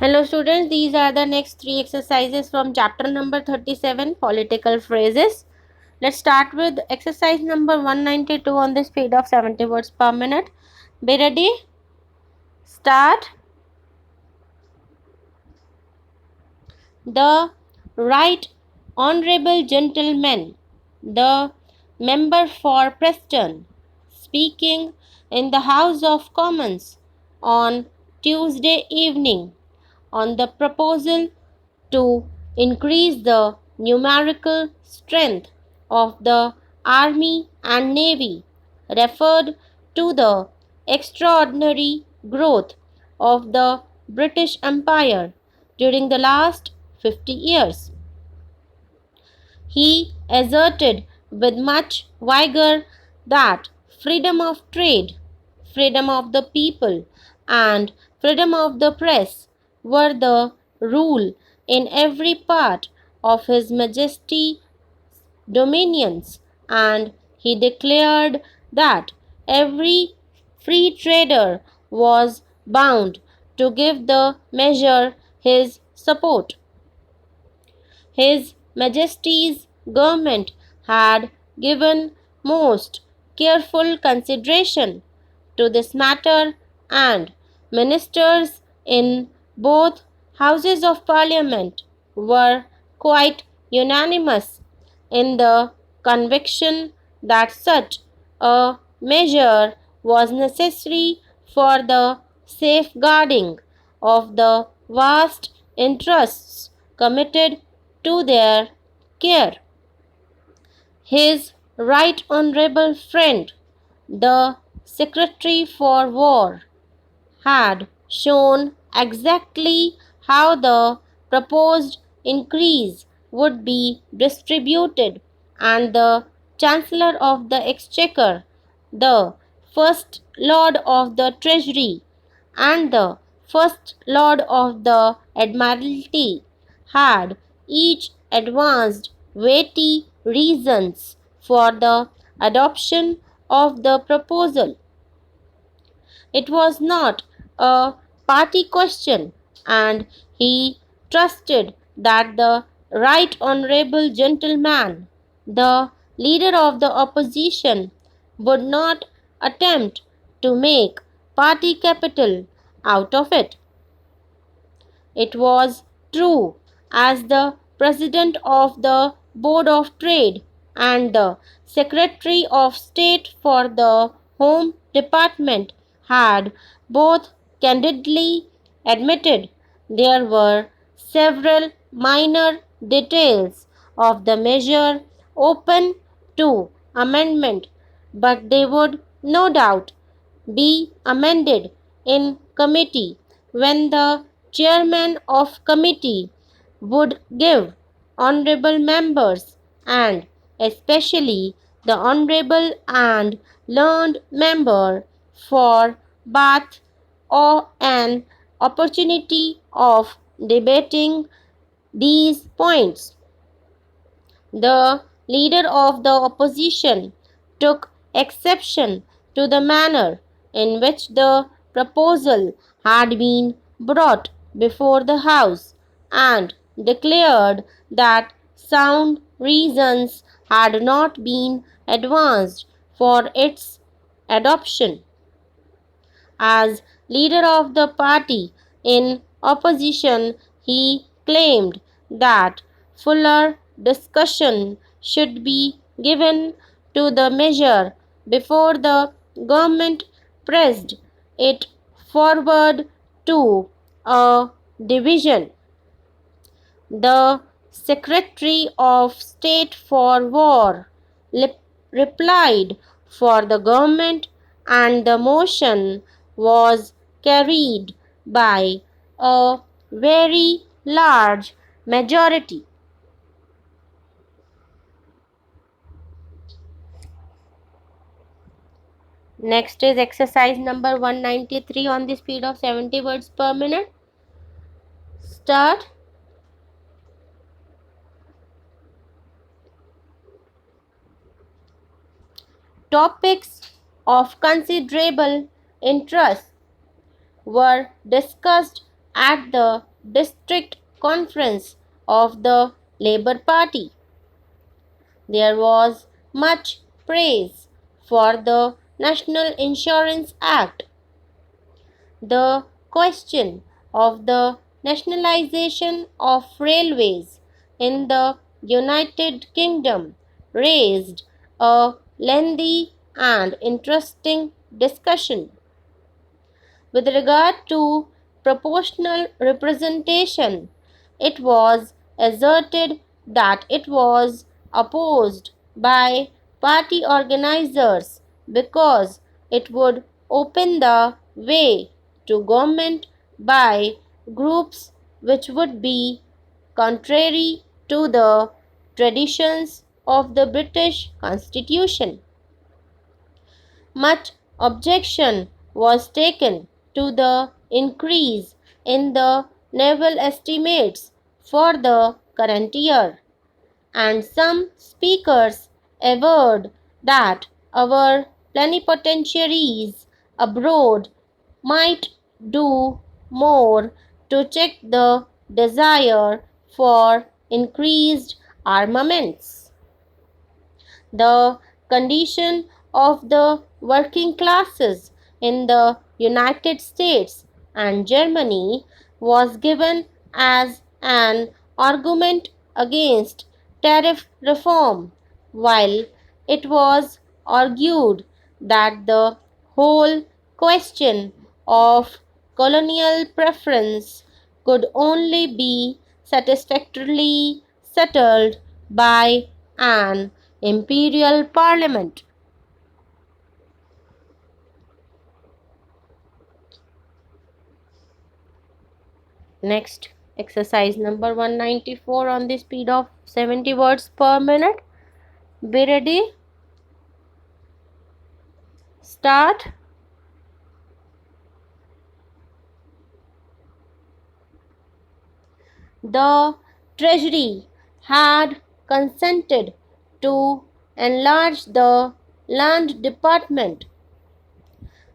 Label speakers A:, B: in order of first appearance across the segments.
A: Hello students, these are the next three exercises from chapter number 37, political phrases. Let's start with exercise number 192 on the speed of 70 words per minute. Be ready? Start. The Right Honorable Gentleman, the member for Preston, speaking in the House of Commons on Tuesday evening on the proposal to increase the numerical strength of the Army and Navy, referred to the extraordinary growth of the British Empire during the last 50 years. He asserted with much vigor that freedom of trade, freedom of the people, and freedom of the press were the rule in every part of His Majesty's dominions, and he declared that every free trader was bound to give the measure his support. His Majesty's government had given most careful consideration to this matter, and ministers in both Houses of Parliament were quite unanimous in the conviction that such a measure was necessary for the safeguarding of the vast interests committed to their care. His Right Honourable friend, the Secretary for War, had shown exactly how the proposed increase would be distributed, and the Chancellor of the Exchequer, the First Lord of the Treasury, and the First Lord of the Admiralty had each advanced weighty reasons for the adoption of the proposal. It was not a party question, and he trusted that the Right Honourable Gentleman, the leader of the opposition, would not attempt to make party capital out of it. It was true, as the President of the Board of Trade and the Secretary of State for the Home Department had both candidly admitted, there were several minor details of the measure open to amendment, but they would no doubt be amended in committee when the chairman of committee would give honorable members, and especially the honorable and learned member for Bath, or an opportunity of debating these points. The leader of the opposition took exception to the manner in which the proposal had been brought before the House, and declared that sound reasons had not been advanced for its adoption. As leader of the party in opposition, he claimed that fuller discussion should be given to the measure before the government pressed it forward to a division. The Secretary of State for War replied for the government, and the motion was carried by a very large majority. Next is exercise number 193 on the speed of 70 words per minute. Start. Topics of considerable interest were discussed at the district conference of the Labour Party. There was much praise for the National Insurance Act. The question of the nationalization of railways in the United Kingdom raised a lengthy and interesting discussion. With regard to proportional representation, it was asserted that it was opposed by party organizers because it would open the way to government by groups which would be contrary to the traditions of the British Constitution. Much objection was taken to the increase in the naval estimates for the current year, and some speakers averred that our plenipotentiaries abroad might do more to check the desire for increased armaments. The condition of the working classes in the United States and Germany was given as an argument against tariff reform, while it was argued that the whole question of colonial preference could only be satisfactorily settled by an imperial parliament. Next, exercise number 194 on the speed of 70 words per minute. Be ready. Start. The Treasury had consented to enlarge the Land Department.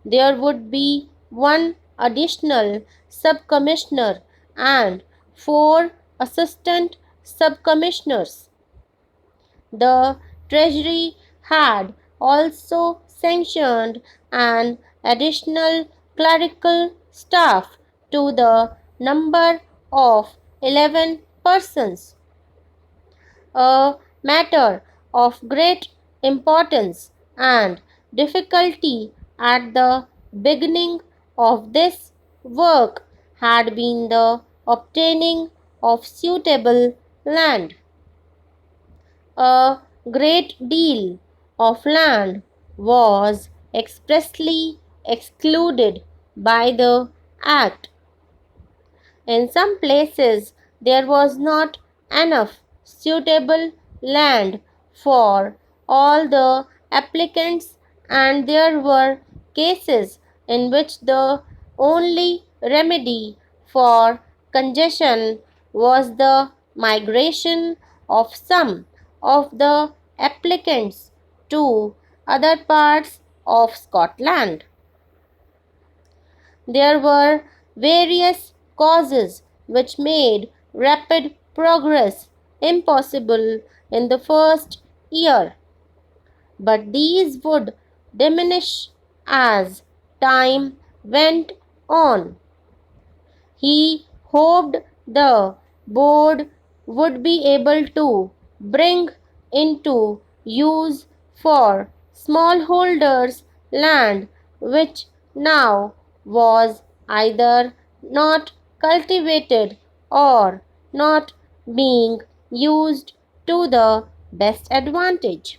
A: There would be one additional sub-commissioner and four assistant sub-commissioners. The Treasury had also sanctioned an additional clerical staff to the number of 11 persons, a matter of great importance and difficulty at the beginning of this work had been the obtaining of suitable land. A great deal of land was expressly excluded by the Act. In some places, there was not enough suitable land for all the applicants, and there were cases in which the only remedy for congestion was the migration of some of the applicants to other parts of Scotland. There were various causes which made rapid progress impossible in the first year, but these would diminish as time went on. He hoped the board would be able to bring into use for smallholders land which now was either not cultivated or not being used to the best advantage.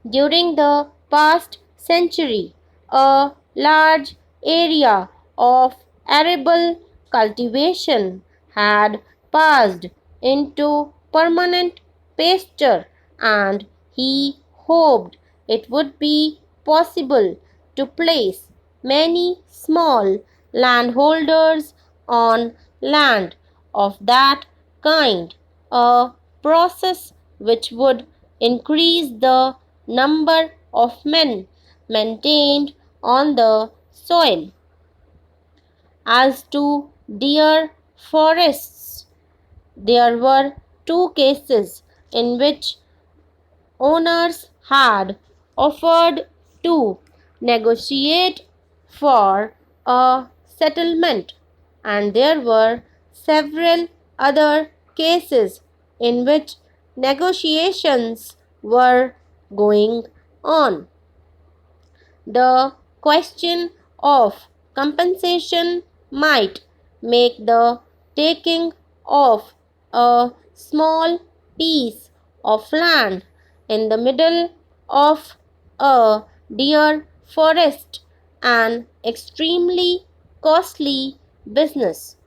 A: During the past century, a large area of arable cultivation had passed into permanent pasture, and he hoped it would be possible to place many small landholders on land of that kind, a process which would increase the number of men maintained on the soil. As to Dheer forests. There were two cases in which owners had offered to negotiate for a settlement, and there were several other cases in which negotiations were going on. The question of compensation might make the taking of a small piece of land in the middle of a deer forest an extremely costly business.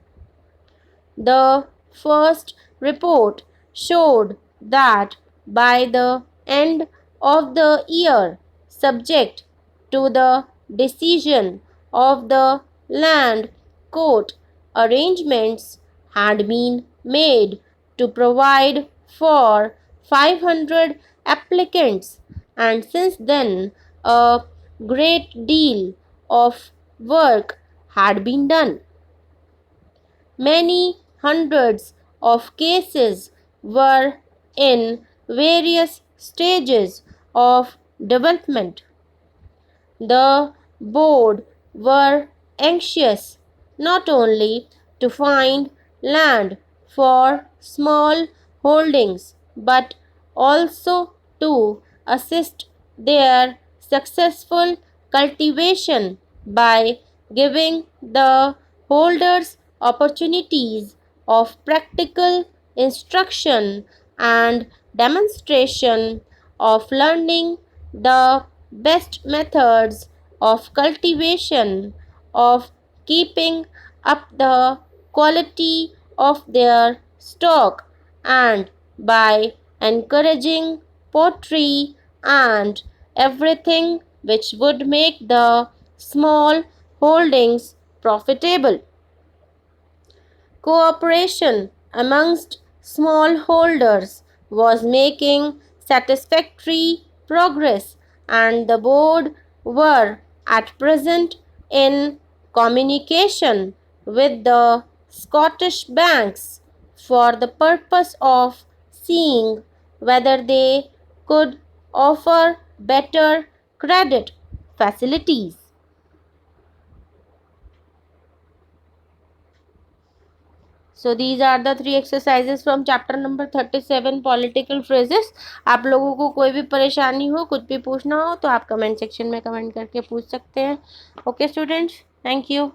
A: The first report showed that by the end of the year, subject to the decision of the land court, arrangements had been made to provide for 500 applicants, and since then a great deal of work had been done. Many hundreds of cases were in various stages of development. The board were anxious not only to find land for small holdings but also to assist their successful cultivation by giving the holders opportunities of practical instruction and demonstration of learning the best methods of cultivation, of keeping up the quality of their stock, and by encouraging pottery and everything which would make the small holdings profitable. Cooperation amongst smallholders was making satisfactory progress, and the board were at present in communication with the Scottish banks for the purpose of seeing whether they could offer better credit facilities. So these are the three exercises from chapter number 37 political phrases. आप लोगों को कोई भी परेशानी हो, कुछ भी पूछना हो तो आप कमेंट सेक्शन में कमेंट करके पूछ सकते हैं. Okay students, thank you.